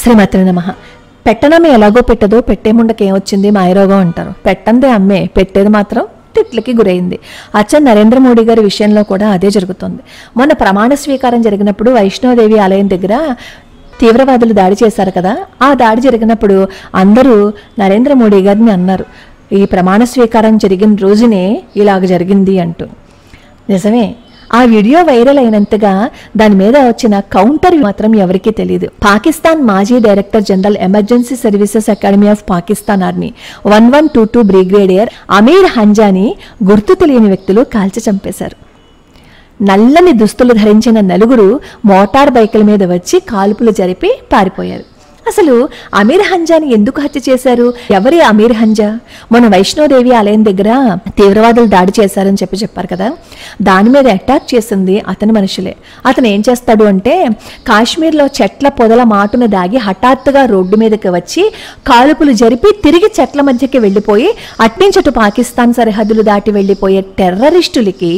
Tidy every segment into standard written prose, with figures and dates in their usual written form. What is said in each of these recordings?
శ్రీమాత్రే నమః. పెట్టనమ్మ ఎలాగో పెట్టదో పెట్టే ముండకి ఏమొచ్చింది మాయరోగం అంటారు. పెట్టందే అమ్మే, పెట్టేది మాత్రం తిట్లకి గురైంది. అచ్చన్ నరేంద్ర మోడీ గారి విషయంలో కూడా అదే జరుగుతుంది. మొన్న ప్రమాణ స్వీకారం జరిగినప్పుడు వైష్ణోదేవి ఆలయం దగ్గర తీవ్రవాదులు దాడి చేశారు కదా. ఆ దాడి జరిగినప్పుడు అందరూ నరేంద్ర మోడీ గారిని అన్నారు, ఈ ప్రమాణ స్వీకారం జరిగిన రోజునే ఇలాగ జరిగింది అంటూ. నిజమే, ఆ వీడియో వైరల్ అయినంతగా దాని మీద వచ్చిన కౌంటర్ మాత్రం ఎవరికీ తెలియదు. పాకిస్తాన్ మాజీ director general emergency services academy of Pakistan army 1122 brigadier Amir హంజాని గుర్తు తెలియని వ్యక్తులు కాల్చి చంపేశారు. నల్లని దుస్తులు ధరించిన నలుగురు మోటార్ బైకుల మీద వచ్చి కాల్పులు జరిపి పారిపోయారు. అసలు అమీర్ హంజాని ఎందుకు హత్య చేశారు? ఎవరి అమీర్ హంజా? మన వైష్ణోదేవి ఆలయం దగ్గర తీవ్రవాదులు దాడి చేశారని చెప్పారు కదా, దాని మీద అటాక్ చేసింది అతని మనుషులే. అతను ఏం చేస్తాడు అంటే, కాశ్మీర్లో చెట్ల పొదల మాటున దాగి హఠాత్తుగా రోడ్డు మీదకి వచ్చి కాల్పులు జరిపి తిరిగి చెట్ల మధ్యకి వెళ్ళిపోయి అట్నుంచటు పాకిస్తాన్ సరిహద్దులు దాటి వెళ్ళిపోయే టెర్రరిస్టులకి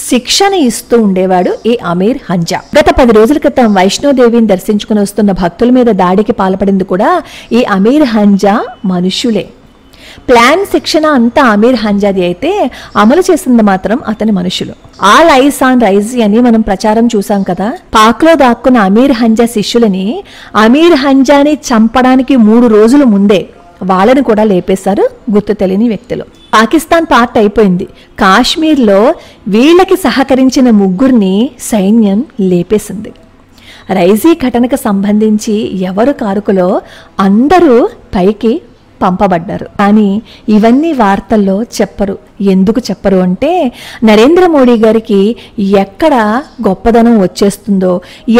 శిక్షణ ఇస్తూ ఉండేవాడు ఈ అమీర్ హంజా. గత 10 రోజుల క్రితం వైష్ణోదేవిని దర్శించుకుని వస్తున్న భక్తుల మీద దాడికి పాల్పడింది కూడా ఈ అమీర్ హంజా మనుషులే. ప్లాన్ శిక్షణ అంతా అమీర్ హంజాది అయితే అమలు చేసింది మాత్రం అతని మనుషులు. ఆల్ ఐస్ ఆన్ రైజీ అని మనం ప్రచారం చూసాం కదా. పాక్లో దాక్కున్న అమీర్ హంజా శిష్యులని అమీర్ హంజాని చంపడానికి 3 రోజుల ముందే వాళ్ళని కూడా లేపేశారు గుర్తు తెలియని వ్యక్తులు. పాకిస్తాన్ పార్ట్ అయిపోయింది. కాశ్మీర్లో వీళ్ళకి సహకరించిన 3 సైన్యం లేపేసింది. రైజీ ఘటనకు సంబంధించి ఎవరు కారుకులో అందరూ పైకి పంపబడ్డారు. కానీ ఇవన్నీ వార్తల్లో చెప్పరు. ఎందుకు చెప్పరు అంటే, నరేంద్ర మోడీ గారికి ఎక్కడ గొప్పదనం వచ్చేస్తుందో,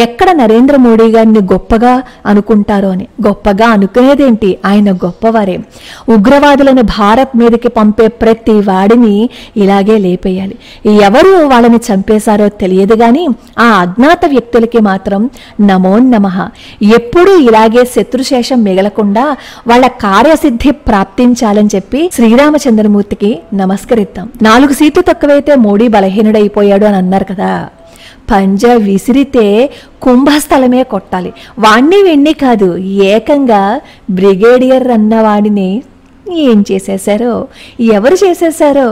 ఎక్కడ నరేంద్ర మోడీ గారిని గొప్పగా అనుకుంటారో అని. గొప్పగా అనుకునేదేంటి, ఆయన గొప్పవారే. ఉగ్రవాదులను భారత్ మీదకి పంపే ప్రతి వాడిని ఇలాగే లేపేయాలి. ఎవరు వాళ్ళని చంపేశారో తెలియదు కానీ ఆ అజ్ఞాత వ్యక్తులకి మాత్రం నమో నమః. ఎప్పుడూ ఇలాగే శత్రుశేషం మిగలకుండా వాళ్ళ కార్యసిద్ధి ప్రాప్తించాలని చెప్పి శ్రీరామచంద్రమూర్తికి నమస్కరిద్దాం. 4 సీట్లు తక్కువైతే మోడీ బలహీనుడైపోయాడు అని అన్నారు కదా. పంజా విసిరితే కుంభస్థలమే కొట్టాలి. వాణ్ణి వెన్ని కాదు, ఏకంగా బ్రిగేడియర్ అన్నవాడిని ఏం చేసేశారో, ఎవరు చేసేశారో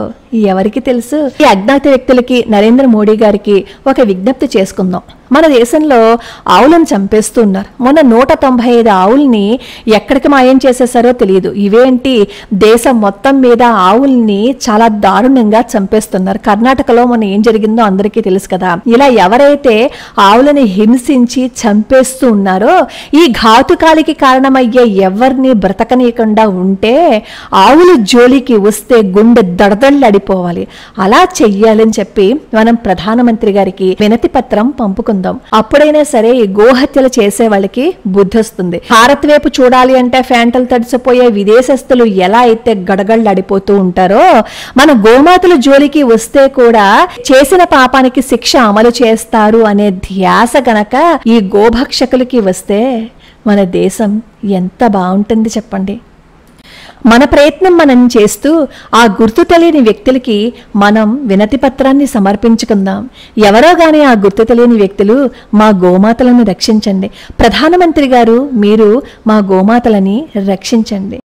ఎవరికి తెలుసు. ఈ అజ్ఞాత వ్యక్తులకి నరేంద్ర మోడీ గారికి ఒక విజ్ఞప్తి చేసుకుందాం. మన దేశంలో ఆవులను చంపేస్తున్నారు. మొన్న 195 ఆవుల్ని ఎక్కడికి మాయం చేసేసారో తెలియదు. ఇవేంటి, దేశం మొత్తం మీద ఆవుల్ని చాలా దారుణంగా చంపేస్తున్నారు. కర్ణాటకలో మొన్న ఏం జరిగిందో అందరికీ తెలుసు కదా. ఇలా ఎవరైతే ఆవులని హింసించి చంపేస్తూ ఉన్నారో, ఈ ఘాతుకాలికి కారణమయ్యే ఎవరిని బ్రతకనీయకుండా ఉంటే ఆవులు జోలికి వస్తే గుండె దడదళ్ళడిపోవాలి. అలా చెయ్యాలని చెప్పి మనం ప్రధానమంత్రి గారికి వినతి పత్రం పంపుకుందాం. అప్పుడైనా సరే ఈ గోహత్యలు చేసే వాళ్ళకి బుద్ధి వస్తుంది. భారత్ వైపు చూడాలి అంటే ఫ్యాంటలు తడిసిపోయే విదేశస్తులు ఎలా అయితే గడగళ్ళడిపోతూ ఉంటారో, మన గోమాతల జోలికి వస్తే కూడా చేసిన పాపానికి శిక్ష అమలు చేస్తారు అనే ధ్యాస గనక ఈ గోభక్షకులకి వస్తే మన దేశం ఎంత బాగుంటుంది చెప్పండి. మన ప్రయత్నం మనం చేస్తూ ఆ గుర్తు తెలియని వ్యక్తులకి మనం వినతి పత్రాన్ని సమర్పించుకుందాం. ఎవరో గాని ఆ గుర్తు తెలియని వ్యక్తులు మా గోమాతలను రక్షించండి. ప్రధానమంత్రి గారు, మీరు మా గోమాతలని రక్షించండి.